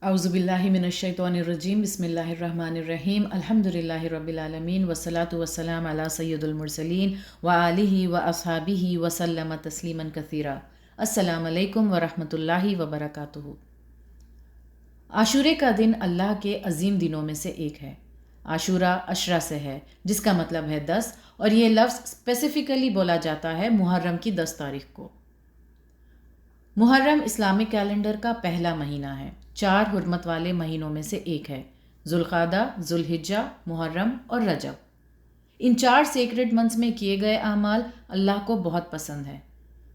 अऊज़ु बिल्लाहि मिनश्शैतानिर्रजीम बिस्मिल्लाहिर्रहमानिर्रहीम अल्हम्दुलिल्लाहि रब्बिल आलमीन वस्सलातु वस्सलाम अला सय्यिदिल मुरसलीन व आलिहि व अस्हाबिहि व सल्लम तस्लीमन कसीरा। अस्सलामु अलैकुम व रहमतुल्लाहि व बरकातुहू। आशूरे का दिन अल्लाह के अजीम दिनों में से एक है। आशूरा अशरा से है, जिसका मतलब है 10, और ये लफ्ज़ स्पेसिफिकली बोला जाता है मुहर्रम की 10 तारीख को। मुहर्रम इस्लामिक कैलेंडर का पहला महीना है। 4 हुर्मत वाले महीनों में से एक है। जुल्क़ादा, जुल्हिज्जा, मुहर्रम और रजब। इन 4 सेक्रेड मंथ्स में किए गए अमाल अल्लाह को बहुत पसंद है।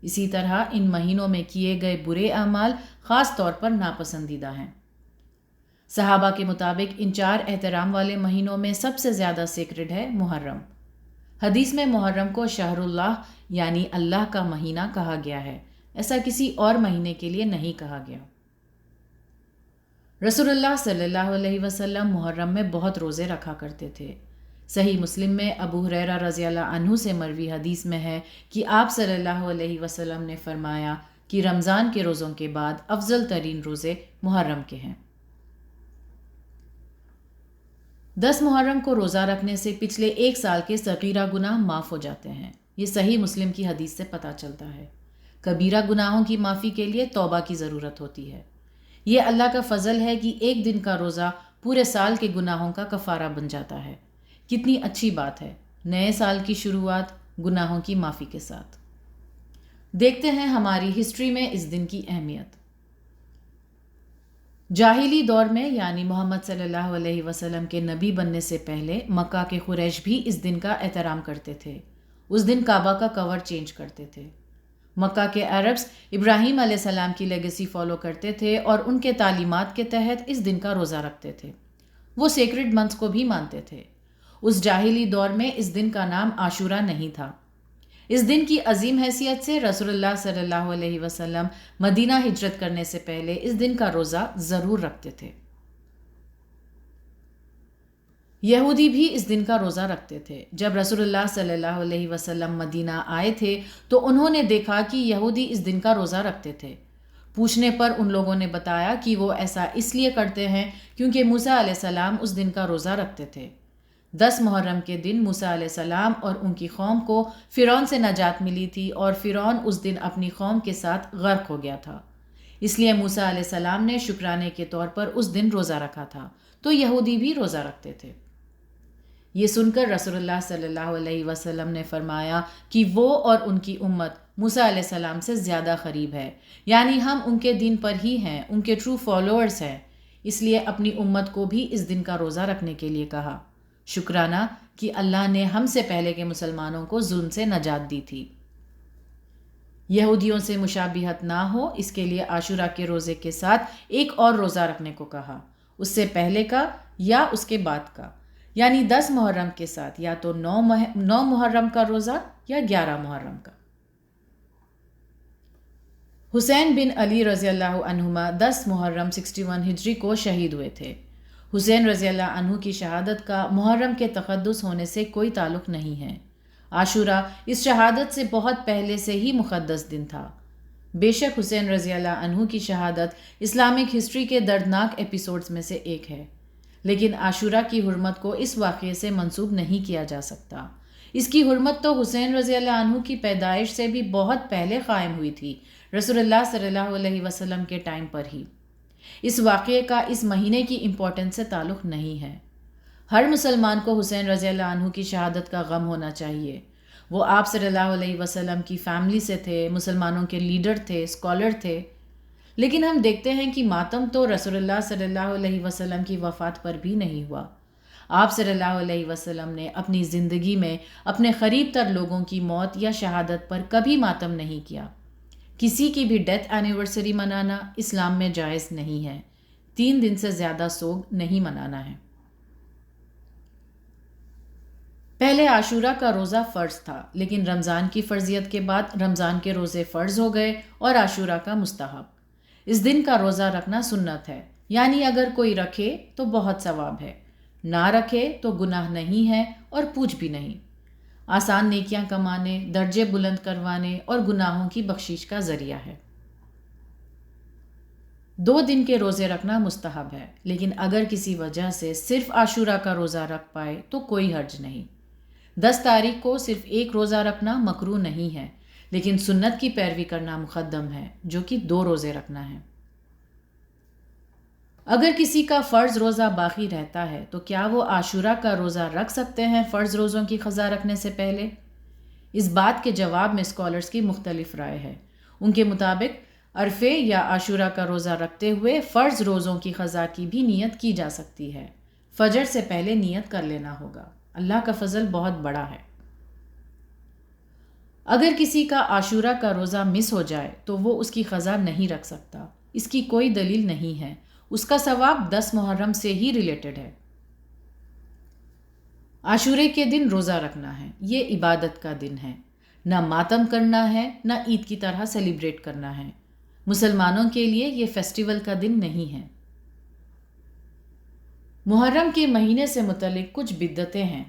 इसी तरह इन महीनों में किए गए बुरे अमाल ख़ास तौर पर नापसंदीदा हैं। सहाबा के मुताबिक इन 4 एहतराम वाले महीनों में सबसे ज़्यादा सेक्रेड है मुहर्रम। हदीस में मुहर्रम को शहरुल्लाह यानी अल्लाह का महीना कहा गया है। ऐसा किसी और महीने के लिए नहीं कहा गया। रसूलुल्लाह सल्लल्लाहु अलैहि वसल्लम मुहर्रम में बहुत रोज़े रखा करते थे। सही मुस्लिम में अबू हुरैरा रज़ियल्लाहु अन्हु से मरवी हदीस में है कि आप सल्लल्लाहु अलैहि वसल्लम ने फरमाया कि रमज़ान के रोज़ों के बाद अफजल तरीन रोज़े मुहर्रम के हैं। 10 मुहर्रम को रोज़ा रखने से पिछले 1 साल के सगीरा गुनाह माफ़ हो जाते हैं। ये सही मुस्लिम की हदीस से पता चलता है। कबीरा गुनाहों की माफ़ी के लिए तौबा की ज़रूरत होती है। ये अल्लाह का फ़ज़ल है कि एक दिन का रोज़ा पूरे साल के गुनाहों का कफ़ारा बन जाता है। कितनी अच्छी बात है, नए साल की शुरुआत गुनाहों की माफ़ी के साथ। देखते हैं हमारी हिस्ट्री में इस दिन की अहमियत। जाहिली दौर में यानी मोहम्मद सल्लल्लाहु अलैहि वसल्लम के नबी बनने से पहले मक्का के कुरैश भी इस दिन का एहतराम करते थे। उस दिन काबा का कवर चेंज करते थे। मक्का के अरब्स इब्राहीम अलैहिस्सलाम की लेगेसी फॉलो करते थे और उनके तालीमात के तहत इस दिन का रोज़ा रखते थे। वो सेक्रेड मंथ्स को भी मानते थे। उस जाहिली दौर में इस दिन का नाम आशूरा नहीं था। इस दिन की अजीम हैसियत से रसूलुल्लाह सल्लल्लाहु अलैहि वसल्लम मदीना हिजरत करने से पहले इस दिन का रोज़ा ज़रूर रखते थे। यहूदी भी इस दिन का रोज़ा रखते थे। जब रसूलुल्लाह सल्लल्लाहु अलैहि वसल्लम मदीना आए थे तो उन्होंने देखा कि यहूदी इस दिन का रोज़ा रखते थे। पूछने पर उन लोगों ने बताया कि वो ऐसा इसलिए करते हैं क्योंकि मूसा अलैहिस्सलाम उस दिन का रोज़ा रखते थे। 10 मुहर्रम के दिन मूसा अलैहिस्सलाम और उनकी कौम को फ़िरौन से नजात मिली थी और फ़िरौन उस दिन अपनी कौम के साथ गर्क हो गया था। इसलिए मूसा अलैहिस्सलाम ने शुक्राने के तौर पर उस दिन रोज़ा रखा था, तो यहूदी भी रोज़ा रखते थे। ये सुनकर रसूलुल्लाह सल्लल्लाहु अलैहि वसल्लम ने फरमाया कि वो और उनकी उम्मत मूसा अलैहिस्सलाम से ज़्यादा करीब है, यानी हम उनके दीन पर ही हैं, उनके ट्रू फॉलोअर्स हैं। इसलिए अपनी उम्मत को भी इस दिन का रोज़ा रखने के लिए कहा। शुक्राना कि अल्लाह ने हमसे पहले के मुसलमानों को जुल्म से नजात दी थी। यहूदियों से मुशाबिहत ना हो, इसके लिए आशूरा के रोज़े के साथ एक और रोज़ा रखने को कहा, उससे पहले का या उसके बाद का, यानी 10 मुहर्रम के साथ या तो 9 मुहर्रम का रोज़ा या 11 मुहर्रम का। हुसैन बिन अली रज़ियल्लाहु अन्हुमा 10 मुहर्रम 61 हिजरी को शहीद हुए थे। हुसैन रज़ियल्लाहु अन्हु की शहादत का मुहर्रम के तक़द्दुस होने से कोई ताल्लुक़ नहीं है। आशूरा इस शहादत से बहुत पहले से ही मुक़द्दस दिन था। बेशक हुसैन रज़ियल्लाहु अन्हु की शहादत इस्लामिक हिस्ट्री के दर्दनाक एपिसोड्स में से एक है, लेकिन आशूरा की हुर्मत को इस वाक़ये से मंसूब नहीं किया जा सकता। इसकी हुर्मत तो हुसैन रज़ियल्लाहु अन्हु की पैदाइश से भी बहुत पहले क़ायम हुई थी, रसूलुल्लाह सल्लल्लाहु अलैहि वसल्लम के टाइम पर ही। इस वाक़ये का इस महीने की इम्पोर्टेंस से ताल्लुक़ नहीं है। हर मुसलमान को हुसैन रज़ियल्लाहु अन्हु की शहादत का गम होना चाहिए। वो आप सल्लल्लाहु अलैहि वसल्लम की फ़ैमिली से थे, मुसलमानों के लीडर थे, स्कॉलर थे। लेकिन हम देखते हैं कि मातम तो रसूलुल्लाह सल्लल्लाहु अलैहि वसल्लम की वफ़ात पर भी नहीं हुआ। आप सल्लल्लाहु अलैहि वसल्लम ने अपनी ज़िंदगी में अपने क़रीब तर लोगों की मौत या शहादत पर कभी मातम नहीं किया। किसी की भी डेथ एनिवर्सरी मनाना इस्लाम में जायज़ नहीं है। 3 दिन से ज़्यादा सोग नहीं मनाना है। पहले आशूरा का रोज़ा फ़र्ज़ था, लेकिन रमज़ान की फ़र्ज़ियत के बाद रमज़ान के रोज़े फ़र्ज़ हो गए और आशूरा का मुस्तहब। इस दिन का रोज़ा रखना सुन्नत है, यानी अगर कोई रखे तो बहुत सवाब है, ना रखे तो गुनाह नहीं है और पूछ भी नहीं। आसान नेकियां कमाने, दर्जे बुलंद करवाने और गुनाहों की बख्शिश का ज़रिया है। 2 دن کے روزے رکھنا مستحب ہے، لیکن اگر کسی وجہ سے صرف عاشورہ کا روزہ رکھ پائے تو کوئی حرج نہیں۔ 10 تاریخ کو صرف ایک روزہ رکھنا مکروہ نہیں ہے، لیکن سنت کی پیروی کرنا مقدم ہے، جو کہ 2 روزے رکھنا ہے۔ اگر کسی کا فرض روزہ باقی رہتا ہے تو کیا وہ عاشورہ کا روزہ رکھ سکتے ہیں فرض روزوں کی قضا رکھنے سے پہلے؟ اس بات کے جواب میں اسکالرز کی مختلف رائے ہے۔ ان کے مطابق عرفے یا عاشورہ کا روزہ رکھتے ہوئے فرض روزوں کی قضا کی بھی نیت کی جا سکتی ہے۔ فجر سے پہلے نیت کر لینا ہوگا۔ اللہ کا فضل بہت بڑا ہے۔ اگر کسی کا عاشورہ کا روزہ مس ہو جائے تو وہ اس کی قضا نہیں رکھ سکتا۔ اس کی کوئی دلیل نہیں ہے۔ اس کا ثواب 10 محرم سے ہی ریلیٹڈ ہے۔ عاشورے کے دن روزہ رکھنا ہے، یہ عبادت کا دن ہے، نہ ماتم کرنا ہے، نہ عید کی طرح سیلیبریٹ کرنا ہے۔ مسلمانوں کے لیے یہ فیسٹیول کا دن نہیں ہے۔ محرم کے مہینے سے متعلق کچھ بدعتیں ہیں۔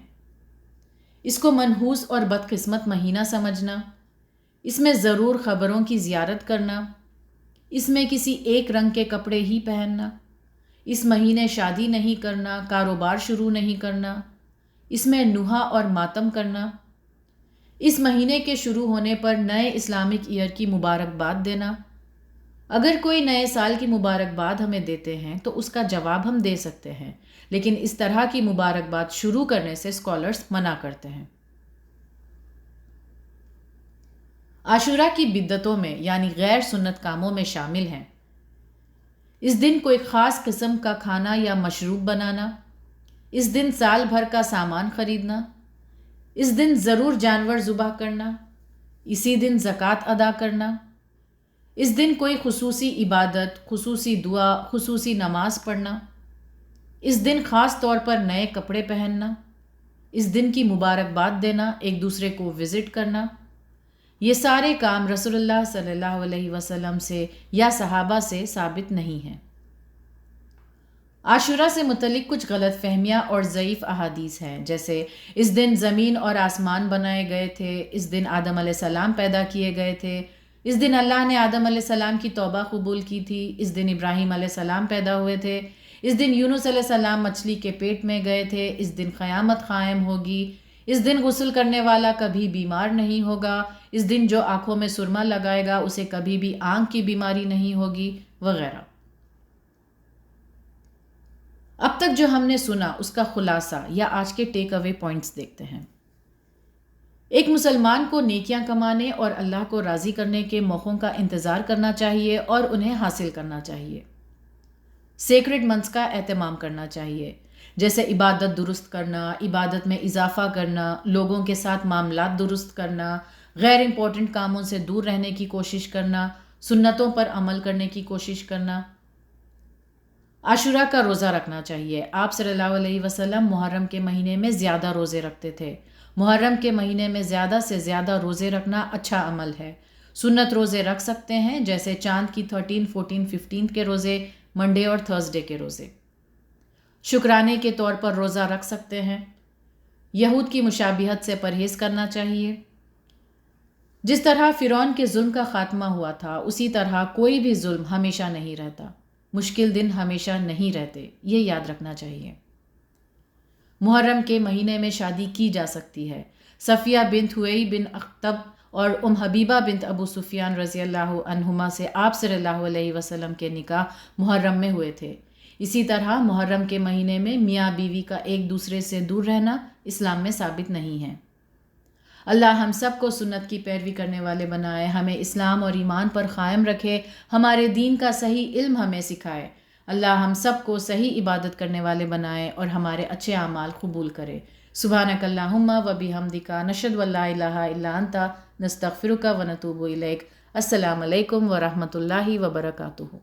اس کو منحوس اور بدقسمت مہینہ سمجھنا، اس میں ضرور خبروں کی زیارت کرنا، اس میں کسی ایک رنگ کے کپڑے ہی پہننا، اس مہینے شادی نہیں کرنا، کاروبار شروع نہیں کرنا، اس میں نوحہ اور ماتم کرنا، اس مہینے کے شروع ہونے پر نئے اسلامک ایئر کی مبارکباد دینا۔ اگر کوئی نئے سال کی مبارکباد ہمیں دیتے ہیں تو اس کا جواب ہم دے سکتے ہیں، لیکن اس طرح کی مبارکباد شروع کرنے سے اسکالرز منع کرتے ہیں۔ عاشورہ کی بدعتوں میں یعنی غیر سنت کاموں میں شامل ہیں: اس دن کوئی خاص قسم کا کھانا یا مشروب بنانا، اس دن سال بھر کا سامان خریدنا، اس دن ضرور جانور ذبح کرنا، اسی دن زکوٰۃ ادا کرنا، اس دن کوئی خصوصی عبادت، خصوصی دعا، خصوصی نماز پڑھنا، اس دن خاص طور پر نئے کپڑے پہننا، اس دن کی مبارکباد دینا، ایک دوسرے کو وزٹ کرنا۔ یہ سارے کام رسول اللہ صلی اللہ علیہ وسلم سے یا صحابہ سے ثابت نہیں ہیں۔ عاشورہ سے متعلق کچھ غلط فہمیاں اور ضعیف احادیث ہیں، جیسے اس دن زمین اور آسمان بنائے گئے تھے، اس دن آدم علیہ السلام پیدا کیے گئے تھے، اس دن اللہ نے آدم علیہ السلام کی توبہ قبول کی تھی، اس دن ابراہیم علیہ السلام پیدا ہوئے تھے، اس دن یونس علیہ السلام مچھلی کے پیٹ میں گئے تھے، اس دن قیامت قائم ہوگی، اس دن غسل کرنے والا کبھی بیمار نہیں ہوگا، اس دن جو آنکھوں میں سرما لگائے گا اسے کبھی بھی آنکھ کی بیماری نہیں ہوگی، وغیرہ۔ اب تک جو ہم نے سنا اس کا خلاصہ یا آج کے ٹیک اوے پوائنٹس دیکھتے ہیں۔ ایک مسلمان کو نیکیاں کمانے اور اللہ کو راضی کرنے کے موقعوں کا انتظار کرنا چاہیے اور انہیں حاصل کرنا چاہیے۔ سیکرڈ منتھس کا اہتمام کرنا چاہیے، جیسے عبادت درست کرنا، عبادت میں اضافہ کرنا، لوگوں کے ساتھ معاملات درست کرنا، غیر امپورٹنٹ کاموں سے دور رہنے کی کوشش کرنا، سنتوں پر عمل کرنے کی کوشش کرنا۔ عاشورہ کا روزہ رکھنا چاہیے۔ آپ صلی اللہ علیہ وسلم محرم کے مہینے میں زیادہ روزے رکھتے تھے۔ محرم کے مہینے میں زیادہ سے زیادہ روزے رکھنا اچھا عمل ہے۔ سنت روزے رکھ سکتے ہیں، جیسے چاند کی 13، 14، 15 کے روزے، منڈے اور تھرسڈے کے روزے۔ شکرانے کے طور پر روزہ رکھ سکتے ہیں۔ یہود کی مشابہت سے پرہیز کرنا چاہیے۔ جس طرح فرعون کے ظلم کا خاتمہ ہوا تھا، اسی طرح کوئی بھی ظلم ہمیشہ نہیں رہتا۔ مشکل دن ہمیشہ نہیں رہتے، یہ یاد رکھنا چاہیے۔ محرم کے مہینے میں شادی کی جا سکتی ہے۔ صفیہ بنت حویی بن اخطب اور حبیبہ بنت ابو سفیان رضی اللہ عنہما سے آپ صلی اللہ علیہ وسلم کے نکاح محرم میں ہوئے تھے۔ اسی طرح محرم کے مہینے میں میاں بیوی کا ایک دوسرے سے دور رہنا اسلام میں ثابت نہیں ہے۔ اللہ ہم سب کو سنت کی پیروی کرنے والے بنائے، ہمیں اسلام اور ایمان پر قائم رکھے، ہمارے دین کا صحیح علم ہمیں سکھائے۔ اللہ ہم سب کو صحیح عبادت کرنے والے بنائے اور ہمارے اچھے اعمال قبول کرے۔ سبحانک اللہم و بحمدک، نشہد ان لا الہ الا انت، نستغفرک و نتوب الیک۔ السلام علیکم ورحمۃ اللہ وبرکاتہ۔